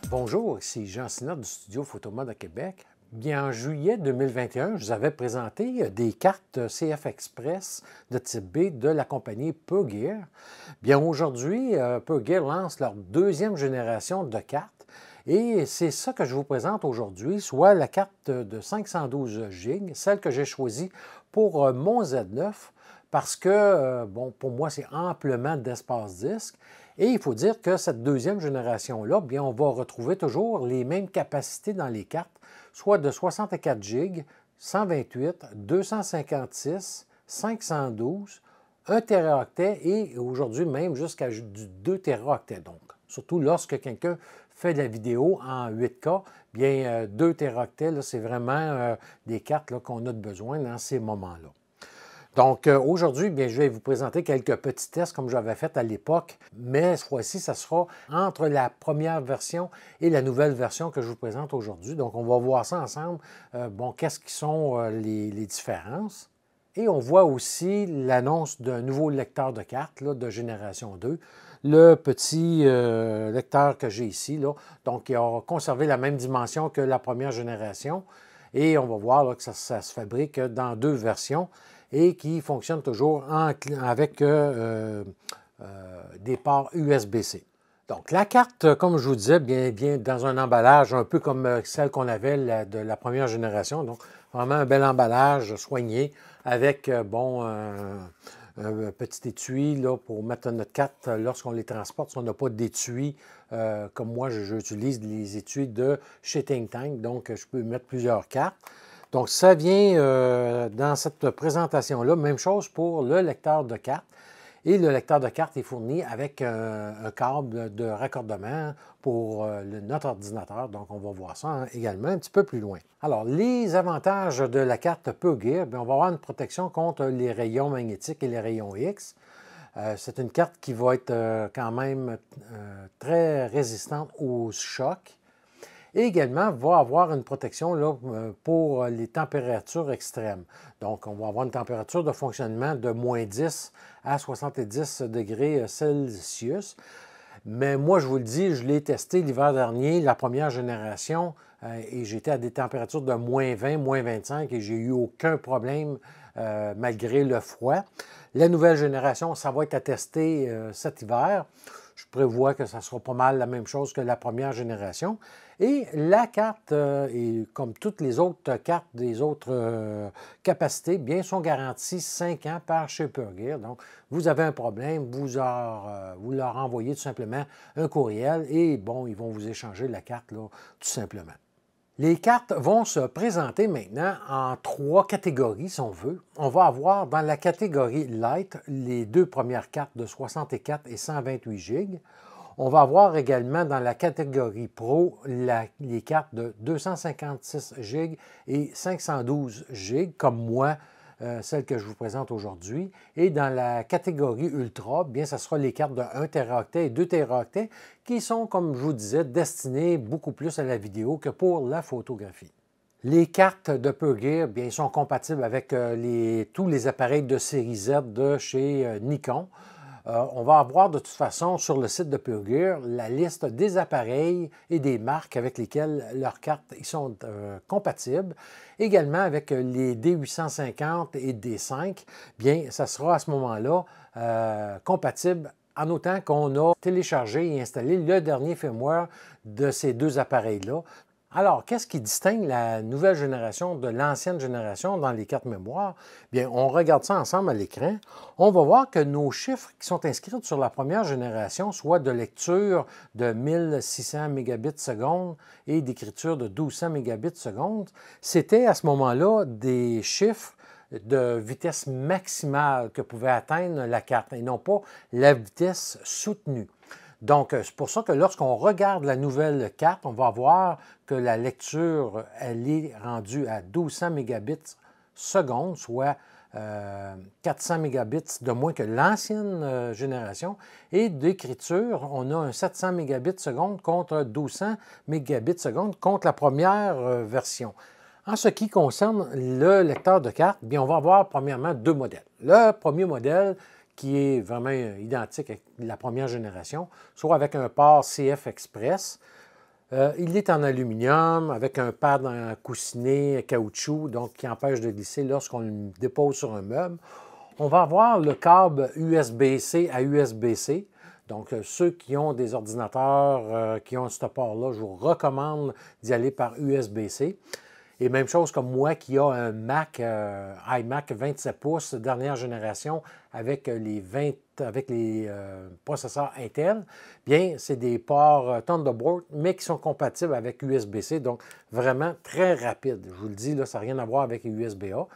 Bonjour, ici Jean Sinard du studio Photomode à Québec. Bien, en juillet 2021, je vous avais présenté des cartes CF Express de type B de la compagnie Puregear. Bien, aujourd'hui, Puregear lance leur deuxième génération de cartes et c'est ça que je vous présente aujourd'hui, soit la carte de 512 GB, celle que j'ai choisie pour mon Z9 parce que, bon, pour moi, c'est amplement d'espace disque. Et il faut dire que cette deuxième génération-là, bien, on va retrouver toujours les mêmes capacités dans les cartes, soit de 64 GB, 128, 256, 512, 1 téraoctet et aujourd'hui même jusqu'à du 2 téraoctets. Donc, surtout lorsque quelqu'un fait de la vidéo en 8K, bien, 2 téraoctets, c'est vraiment des cartes qu'on a de besoin dans ces moments-là. Donc, aujourd'hui, bien, je vais vous présenter quelques petits tests comme j'avais fait à l'époque, mais cette fois-ci, ça sera entre la première version et la nouvelle version que je vous présente aujourd'hui. Donc, on va voir ça ensemble. Bon, qu'est-ce qui sont les différences? Et on voit aussi l'annonce d'un nouveau lecteur de cartes là, de génération 2. Le petit lecteur que j'ai ici, là, donc il a conservé la même dimension que la première génération. Et on va voir là, que ça se fabrique dans deux versions et qui fonctionne toujours avec des ports USB-C. Donc, la carte, comme je vous disais, vient dans un emballage un peu comme celle qu'on avait de la première génération. Donc, vraiment un bel emballage soigné avec, bon, un petit étui là, pour mettre notre carte lorsqu'on les transporte. Si on n'a pas d'étui, comme moi, j'utilise les étuis de chez Think Tank. Donc, je peux mettre plusieurs cartes. Donc, ça vient dans cette présentation-là. Même chose pour le lecteur de cartes. Et le lecteur de cartes est fourni avec un câble de raccordement pour notre ordinateur. Donc, on va voir ça également un petit peu plus loin. Alors, les avantages de la carte Puregear, on va avoir une protection contre les rayons magnétiques et les rayons X. C'est une carte qui va être quand même très résistante aux chocs. Et également, va avoir une protection là, pour les températures extrêmes. Donc, on va avoir une température de fonctionnement de moins 10 à 70 degrés Celsius. Mais moi, je vous le dis, je l'ai testé l'hiver dernier, la première génération, et j'étais à des températures de moins 20, moins 25, et j'ai eu aucun problème malgré le froid. La nouvelle génération, ça va être à tester cet hiver. Je prévois que ça sera pas mal la même chose que la première génération. Et la carte, et comme toutes les autres cartes des autres capacités, bien, sont garanties 5 ans par chez Puregear. Donc, vous avez un problème, vous leur envoyez tout simplement un courriel et, bon, ils vont vous échanger la carte, là, tout simplement. Les cartes vont se présenter maintenant en 3 catégories, si on veut. On va avoir dans la catégorie Light les 2 premières cartes de 64 et 128 GB. On va avoir également dans la catégorie Pro les cartes de 256 GB et 512 GB, comme moi, celle que je vous présente aujourd'hui. Et dans la catégorie Ultra, bien, ce sera les cartes de 1 téraoctet et 2 téraoctets qui sont, comme je vous disais, destinées beaucoup plus à la vidéo que pour la photographie. Les cartes de Puregear, bien, sont compatibles avec tous les appareils de série Z de chez Nikon. On va avoir de toute façon sur le site de Puregear la liste des appareils et des marques avec lesquelles leurs cartes sont compatibles. Également avec les D850 et D5, bien, ça sera à ce moment-là compatible en autant qu'on a téléchargé et installé le dernier firmware de ces deux appareils-là. Alors, qu'est-ce qui distingue la nouvelle génération de l'ancienne génération dans les cartes mémoire? Bien, on regarde ça ensemble à l'écran. On va voir que nos chiffres qui sont inscrits sur la première génération, soit de lecture de 1600 mégabits seconde et d'écriture de 1200 mégabits seconde, c'était à ce moment-là des chiffres de vitesse maximale que pouvait atteindre la carte et non pas la vitesse soutenue. Donc, c'est pour ça que lorsqu'on regarde la nouvelle carte, on va voir que la lecture, elle est rendue à 1200 mégabits seconde, soit 400 mégabits de moins que l'ancienne génération. Et d'écriture, on a un 700 mégabits seconde contre 1200 mégabits seconde contre la première version. En ce qui concerne le lecteur de carte, bien, on va avoir premièrement deux modèles. Le premier modèle, qui est vraiment identique à la première génération, soit avec un port CF Express. Il est en aluminium avec un pad en coussinet caoutchouc, donc qui empêche de glisser lorsqu'on le dépose sur un meuble. On va avoir le câble USB-C à USB-C. Donc, ceux qui ont des ordinateurs qui ont ce port-là, je vous recommande d'y aller par USB-C. Et même chose comme moi qui a un Mac, iMac 27 pouces, dernière génération, avec les processeurs Intel, bien, c'est des ports Thunderbolt, mais qui sont compatibles avec USB-C, donc vraiment très rapide. Je vous le dis, là, ça n'a rien à voir avec les USB-A.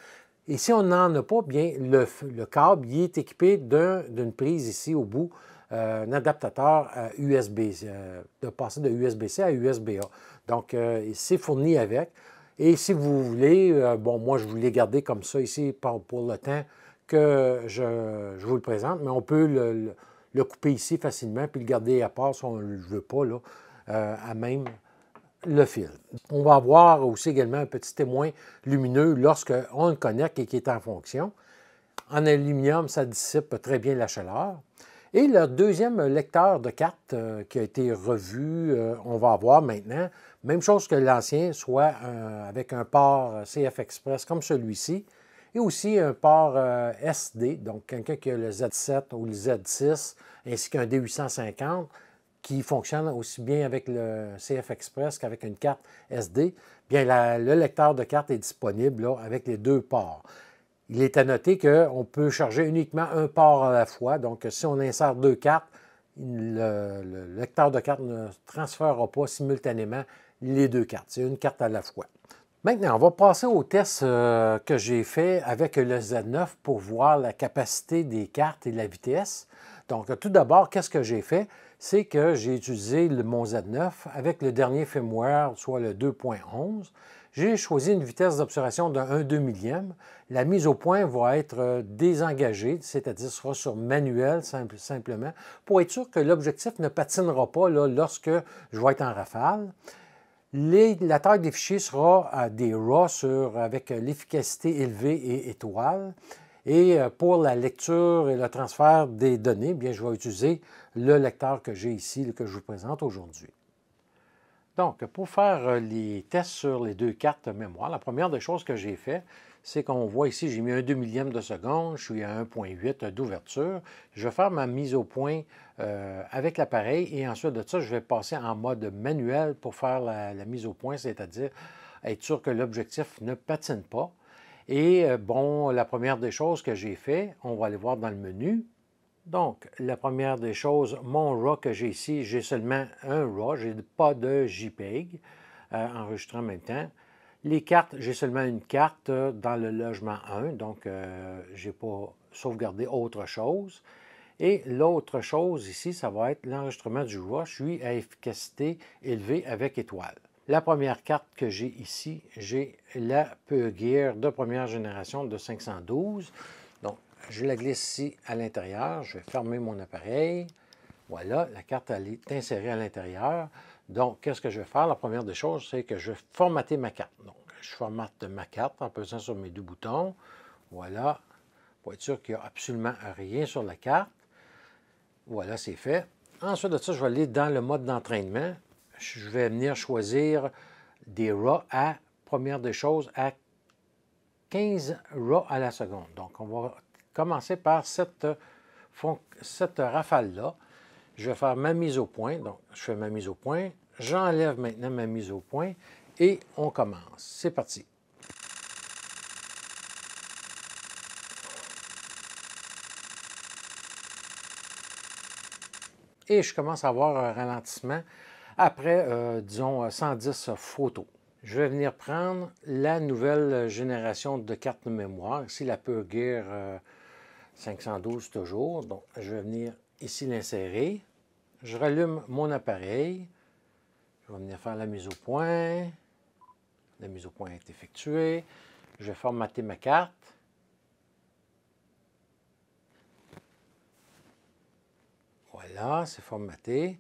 Et si on n'en a pas, bien, le câble il est équipé d'une prise ici au bout, un adaptateur USB, de passer de USB-C à USB-A. Donc, c'est fourni avec. Et si vous voulez, bon, moi, je voulais garder comme ça ici pour le temps que je vous le présente, mais on peut le couper ici facilement puis le garder à part si on ne le veut pas, là, à même le fil. On va avoir aussi également un petit témoin lumineux lorsqu'on le connecte et qui est en fonction. En aluminium, ça dissipe très bien la chaleur. Et le deuxième lecteur de carte qui a été revu, on va avoir maintenant, même chose que l'ancien, soit avec un port CF Express comme celui-ci, et aussi un port SD, donc quelqu'un qui a le Z7 ou le Z6, ainsi qu'un D850, qui fonctionne aussi bien avec le CF Express qu'avec une carte SD, bien le lecteur de carte est disponible là, avec les deux ports. Il est à noter qu'on peut charger uniquement un port à la fois. Donc, si on insère deux cartes, le lecteur de carte ne transférera pas simultanément les deux cartes. C'est une carte à la fois. Maintenant, on va passer au test que j'ai fait avec le Z9 pour voir la capacité des cartes et la vitesse. Donc, tout d'abord, qu'est-ce que j'ai fait? C'est que j'ai utilisé mon Z9 avec le dernier firmware, soit le 2.11. J'ai choisi une vitesse d'observation de 1/2 millième. La mise au point va être désengagée, c'est-à-dire sera sur manuel simplement, pour être sûr que l'objectif ne patinera pas là, lorsque je vais être en rafale. La taille des fichiers sera des RAW avec l'efficacité élevée et étoile. Et pour la lecture et le transfert des données, bien, je vais utiliser le lecteur que j'ai ici, que je vous présente aujourd'hui. Donc, pour faire les tests sur les deux cartes mémoire, la première des choses que j'ai fait, c'est qu'on voit ici, j'ai mis un 2 millième de seconde, je suis à 1.8 d'ouverture. Je vais faire ma mise au point avec l'appareil et ensuite de ça, je vais passer en mode manuel pour faire la mise au point, c'est-à-dire être sûr que l'objectif ne patine pas. Et bon, la première des choses que j'ai fait, on va aller voir dans le menu. Donc, la première des choses, mon RAW que j'ai ici, j'ai seulement un RAW, je n'ai pas de JPEG enregistré en même temps. Les cartes, j'ai seulement une carte dans le logement 1, donc je n'ai pas sauvegardé autre chose. Et l'autre chose ici, ça va être l'enregistrement du RAW. Je suis à efficacité élevée avec étoile. La première carte que j'ai ici, j'ai la PeGear de première génération de 512. Donc, je la glisse ici à l'intérieur. Je vais fermer mon appareil. Voilà, la carte elle est insérée à l'intérieur. Donc, qu'est-ce que je vais faire? La première des choses, c'est que je vais formater ma carte. Donc, je formate ma carte en pesant sur mes deux boutons. Voilà, pour être sûr qu'il n'y a absolument rien sur la carte. Voilà, c'est fait. Ensuite de ça, je vais aller dans le mode d'entraînement. Je vais venir choisir des RAW à, première des choses, à 15 RAW à la seconde. Donc, on va commencer par cette rafale-là. Je vais faire ma mise au point. Donc, je fais ma mise au point. J'enlève maintenant ma mise au point et on commence. C'est parti. Et je commence à avoir un ralentissement après, disons, 110 photos. Je vais venir prendre la nouvelle génération de cartes de mémoire. Ici, la PeGear 512 toujours. Donc, je vais venir ici l'insérer. Je rallume mon appareil. Je vais venir faire la mise au point. La mise au point est effectuée. Je vais formater ma carte. Voilà, c'est formaté.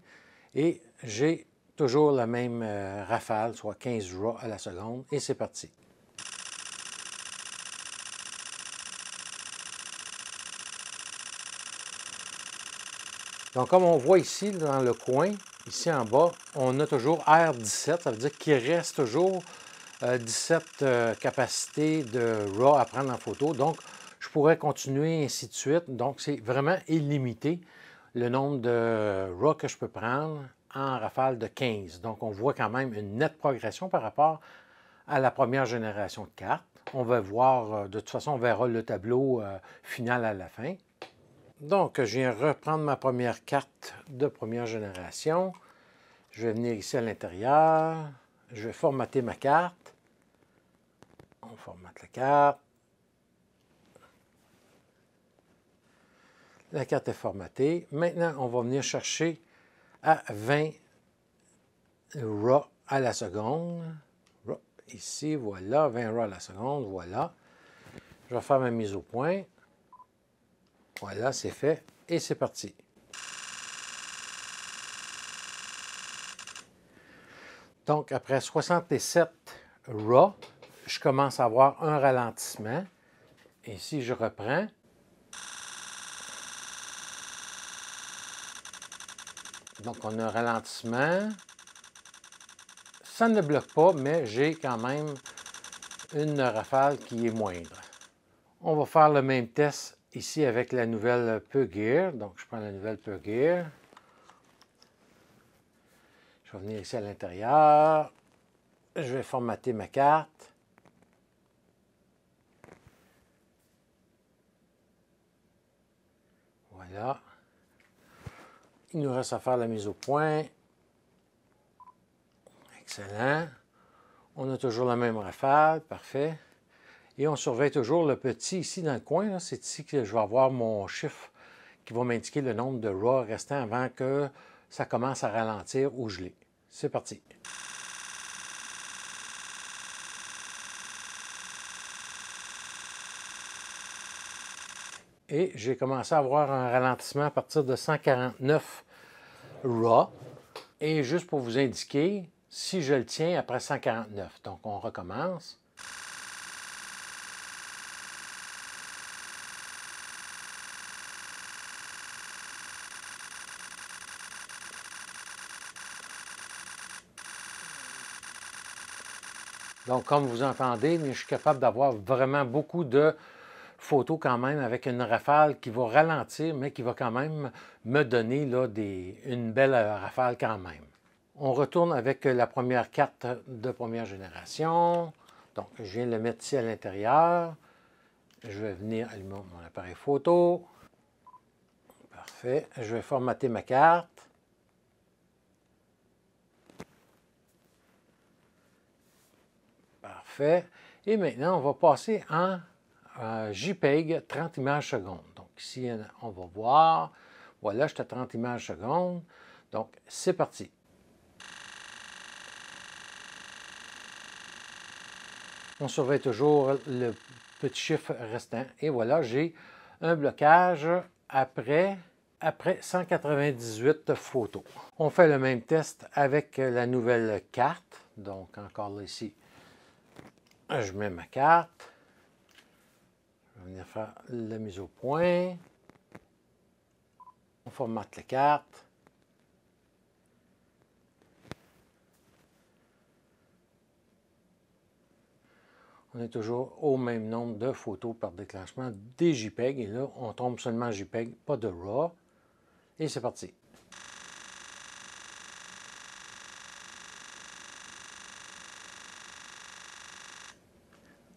Et j'ai toujours la même rafale, soit 15 RAW à la seconde. Et c'est parti. Donc, comme on voit ici, dans le coin, ici en bas, on a toujours R17. Ça veut dire qu'il reste toujours 17 capacités de RAW à prendre en photo. Donc, je pourrais continuer ainsi de suite. Donc, c'est vraiment illimité le nombre de RAW que je peux prendre en rafale de 15. Donc, on voit quand même une nette progression par rapport à la première génération de cartes. On va voir, de toute façon, on verra le tableau final à la fin. Donc, je viens reprendre ma première carte de première génération. Je vais venir ici à l'intérieur. Je vais formater ma carte. On formate la carte. La carte est formatée. Maintenant, on va venir chercher à 20 RAW à la seconde. Ici, voilà, 20 RAW à la seconde, voilà. Je vais faire ma mise au point. Voilà, c'est fait et c'est parti. Donc, après 67 RAW, je commence à avoir un ralentissement. Et si je reprends, donc on a un ralentissement. Ça ne bloque pas, mais j'ai quand même une rafale qui est moindre. On va faire le même test ici avec la nouvelle Pergear. Donc, je prends la nouvelle Pergear. Je vais venir ici à l'intérieur. Je vais formater ma carte. Voilà. Il nous reste à faire la mise au point. Excellent. On a toujours la même rafale. Parfait. Et on surveille toujours le petit ici dans le coin. C'est ici que je vais avoir mon chiffre qui va m'indiquer le nombre de RAW restants avant que ça commence à ralentir ou geler. C'est parti. Et j'ai commencé à avoir un ralentissement à partir de 149 RAW. Et juste pour vous indiquer, si je le tiens après 149, donc on recommence. Donc, comme vous entendez, je suis capable d'avoir vraiment beaucoup de photos quand même avec une rafale qui va ralentir, mais qui va quand même me donner là, une belle rafale quand même. On retourne avec la première carte de première génération. Donc, je viens de le mettre ici à l'intérieur. Je vais venir allumer mon appareil photo. Parfait. Je vais formater ma carte. Parfait. Et maintenant, on va passer en JPEG 30 images secondes. Donc ici, on va voir. Voilà, je suis à 30 images secondes. Donc, c'est parti. On surveille toujours le petit chiffre restant. Et voilà, j'ai un blocage après 198 photos. On fait le même test avec la nouvelle carte. Donc, encore là, ici, je mets ma carte. Je vais venir faire la mise au point. On formate la carte. On est toujours au même nombre de photos par déclenchement des JPEG. Et là, on tombe seulement JPEG, pas de RAW. Et c'est parti.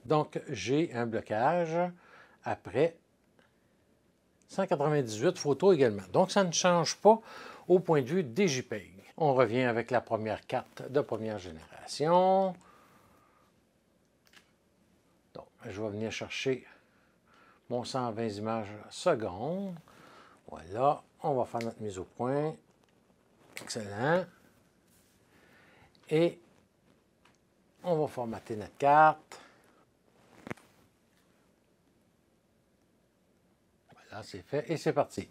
Donc, j'ai un blocage après 198 photos également. Donc, ça ne change pas au point de vue des JPEG. On revient avec la première carte de première génération. Donc, je vais venir chercher mon 120 images secondes. Voilà, on va faire notre mise au point. Excellent. Et on va formater notre carte. Voilà, c'est fait et c'est parti.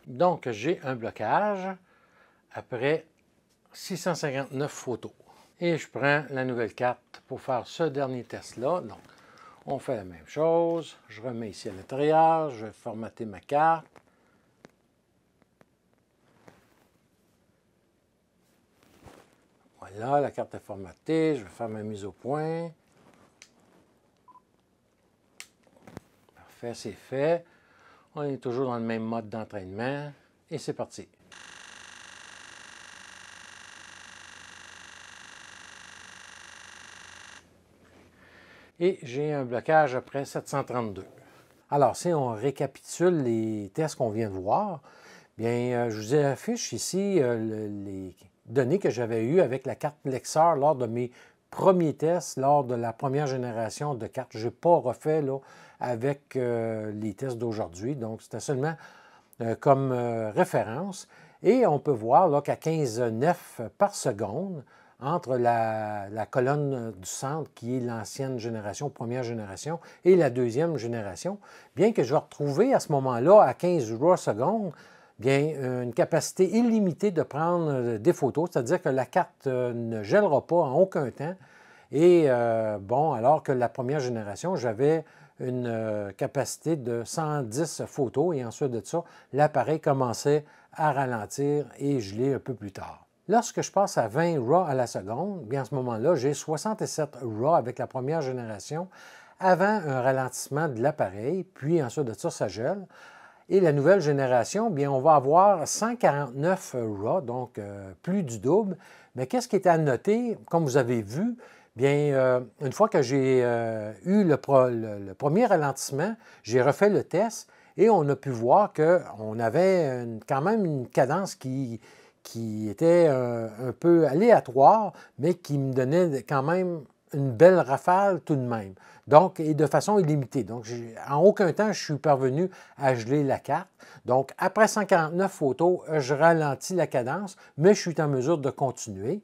Donc, j'ai un blocage après 659 photos. Et je prends la nouvelle carte pour faire ce dernier test-là. Donc, on fait la même chose. Je remets ici à l'intérieur. Je vais formater ma carte. Voilà, la carte est formatée. Je vais faire ma mise au point. Parfait, c'est fait. On est toujours dans le même mode d'entraînement. Et c'est parti. Et j'ai un blocage après 732. Alors, si on récapitule les tests qu'on vient de voir, bien, je vous affiche ici les données que j'avais eues avec la carte Lexar lors de mes premiers tests, lors de la première génération de cartes. Je n'ai pas refait là, avec les tests d'aujourd'hui, donc c'était seulement comme référence. Et on peut voir qu'à 15,9 par seconde, entre la colonne du centre, qui est l'ancienne génération, première génération, et la deuxième génération, bien que je vais retrouver à ce moment-là, à 15 RAW secondes, bien, une capacité illimitée de prendre des photos, c'est-à-dire que la carte ne gèlera pas en aucun temps. Et bon, alors que la première génération, j'avais une capacité de 110 photos et ensuite de ça, l'appareil commençait à ralentir et geler un peu plus tard. Lorsque je passe à 20 RAW à la seconde, bien à ce moment-là, j'ai 67 RAW avec la première génération avant un ralentissement de l'appareil, puis ensuite de ça, ça gèle. Et la nouvelle génération, bien, on va avoir 149 RAW, donc plus du double. Mais qu'est-ce qui est à noter, comme vous avez vu, bien, une fois que j'ai eu le premier ralentissement, j'ai refait le test et on a pu voir qu'on avait quand même une cadence qui était un peu aléatoire, mais qui me donnait quand même une belle rafale tout de même. Donc, et de façon illimitée. Donc, en aucun temps, je suis parvenu à geler la carte. Donc, après 149 photos, je ralentis la cadence, mais je suis en mesure de continuer.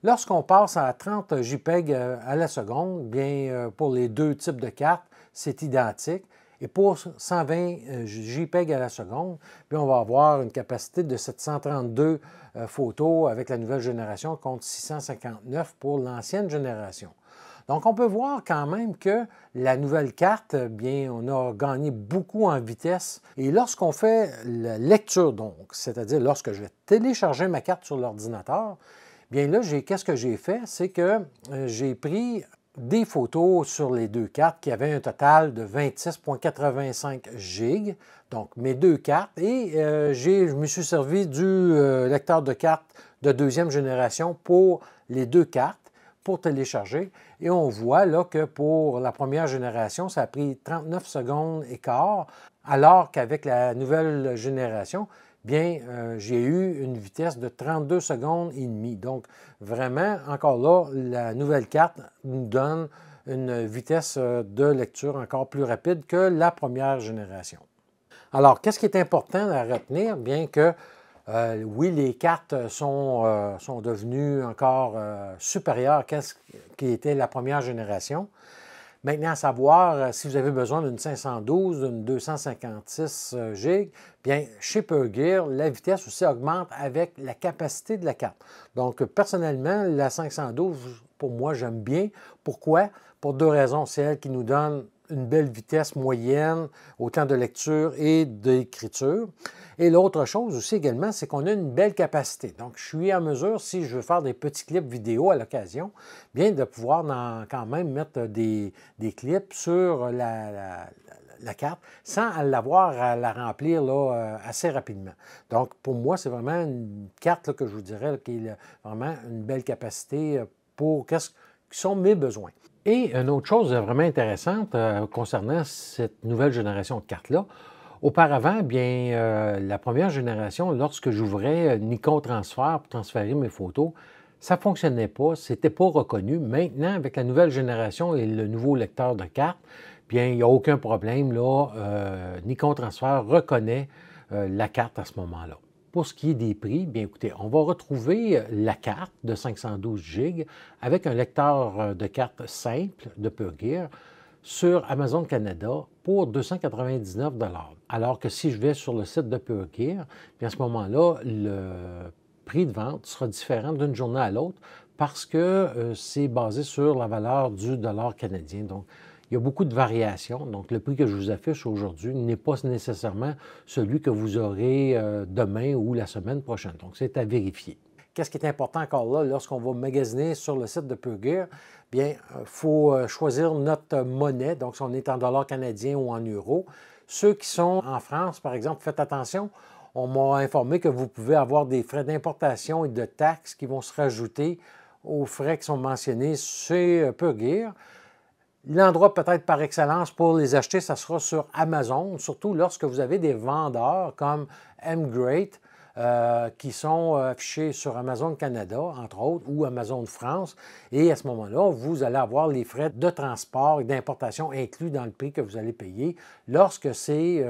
Lorsqu'on passe à 30 JPEG à la seconde, bien, pour les deux types de cartes, c'est identique. Et pour 120 JPEG à la seconde, bien, on va avoir une capacité de 732 photos avec la nouvelle génération contre 659 pour l'ancienne génération. Donc, on peut voir quand même que la nouvelle carte, bien, on a gagné beaucoup en vitesse. Et lorsqu'on fait la lecture, donc, c'est-à-dire lorsque je vais télécharger ma carte sur l'ordinateur, bien là, qu'est-ce que j'ai fait? C'est que j'ai pris des photos sur les deux cartes qui avaient un total de 26,85 GB, donc mes deux cartes, et je me suis servi du lecteur de cartes de deuxième génération pour les deux cartes pour télécharger. Et on voit là que pour la première génération, ça a pris 39 secondes et quart, alors qu'avec la nouvelle génération, bien, j'ai eu une vitesse de 32 secondes et demie. Donc, vraiment, encore là, la nouvelle carte nous donne une vitesse de lecture encore plus rapide que la première génération. Alors, qu'est-ce qui est important à retenir? Bien que, oui, les cartes sont devenues encore supérieures à ce qui était la première génération. Maintenant, à savoir, si vous avez besoin d'une 512, d'une 256 GB, bien, chez Pergear, la vitesse aussi augmente avec la capacité de la carte. Donc, personnellement, la 512, pour moi, j'aime bien. Pourquoi? Pour deux raisons. C'est elle qui nous donne une belle vitesse moyenne, autant de lecture et d'écriture. Et l'autre chose aussi également, c'est qu'on a une belle capacité. Donc, je suis en mesure, si je veux faire des petits clips vidéo à l'occasion, bien de pouvoir quand même mettre des clips sur la carte sans l'avoir à la remplir là, assez rapidement. Donc, pour moi, c'est vraiment une carte là, que je vous dirais qui est vraiment une belle capacité pour qui sont mes besoins. Et une autre chose vraiment intéressante concernant cette nouvelle génération de cartes-là, auparavant, bien, la première génération, lorsque j'ouvrais Nikon Transfer pour transférer mes photos, ça ne fonctionnait pas, ce n'était pas reconnu. Maintenant, avec la nouvelle génération et le nouveau lecteur de cartes, bien, il n'y a aucun problème, là, Nikon Transfer reconnaît la carte à ce moment-là. Pour ce qui est des prix, bien écoutez, on va retrouver la carte de 512 GB avec un lecteur de cartes simple de Pergear sur Amazon Canada pour 299 $. Alors que si je vais sur le site de Pure Gear, bien à ce moment-là, le prix de vente sera différent d'une journée à l'autre parce que c'est basé sur la valeur du dollar canadien. Donc, il y a beaucoup de variations. Donc, le prix que je vous affiche aujourd'hui n'est pas nécessairement celui que vous aurez demain ou la semaine prochaine. Donc, c'est à vérifier. Qu'est-ce qui est important encore là, lorsqu'on va magasiner sur le site de Pure Gear? Bien, il faut choisir notre monnaie, donc si on est en dollars canadiens ou en euros. Ceux qui sont en France, par exemple, faites attention, on m'a informé que vous pouvez avoir des frais d'importation et de taxes qui vont se rajouter aux frais qui sont mentionnés chez Pure Gear. L'endroit peut-être par excellence pour les acheter, ça sera sur Amazon, surtout lorsque vous avez des vendeurs comme M-Great, qui sont affichés sur Amazon Canada, entre autres, ou Amazon France. Et à ce moment-là, vous allez avoir les frais de transport et d'importation inclus dans le prix que vous allez payer lorsque c'est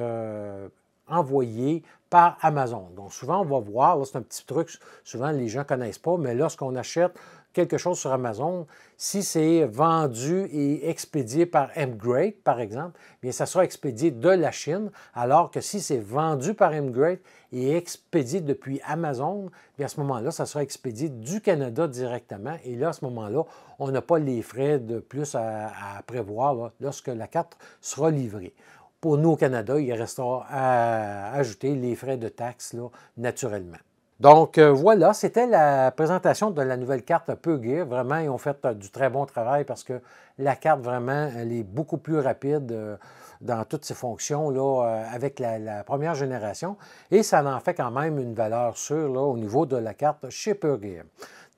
envoyé par Amazon. Donc souvent, on va voir, là c'est un petit truc, souvent les gens ne connaissent pas, mais lorsqu'on achète quelque chose sur Amazon, si c'est vendu et expédié par M-Great, par exemple, bien ça sera expédié de la Chine, alors que si c'est vendu par M-Great et expédié depuis Amazon, bien à ce moment-là, ça sera expédié du Canada directement. Et là, à ce moment-là, on n'a pas les frais de plus à prévoir là, lorsque la carte sera livrée. Pour nous au Canada, il restera à ajouter les frais de taxes là, naturellement. Donc voilà, c'était la présentation de la nouvelle carte Pure Gear. Vraiment, ils ont fait du très bon travail parce que la carte, vraiment, elle est beaucoup plus rapide dans toutes ses fonctions là, avec la première génération. Et ça en fait quand même une valeur sûre là, au niveau de la carte chez Pure Gear.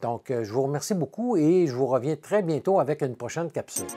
Donc, je vous remercie beaucoup et je vous reviens très bientôt avec une prochaine capsule.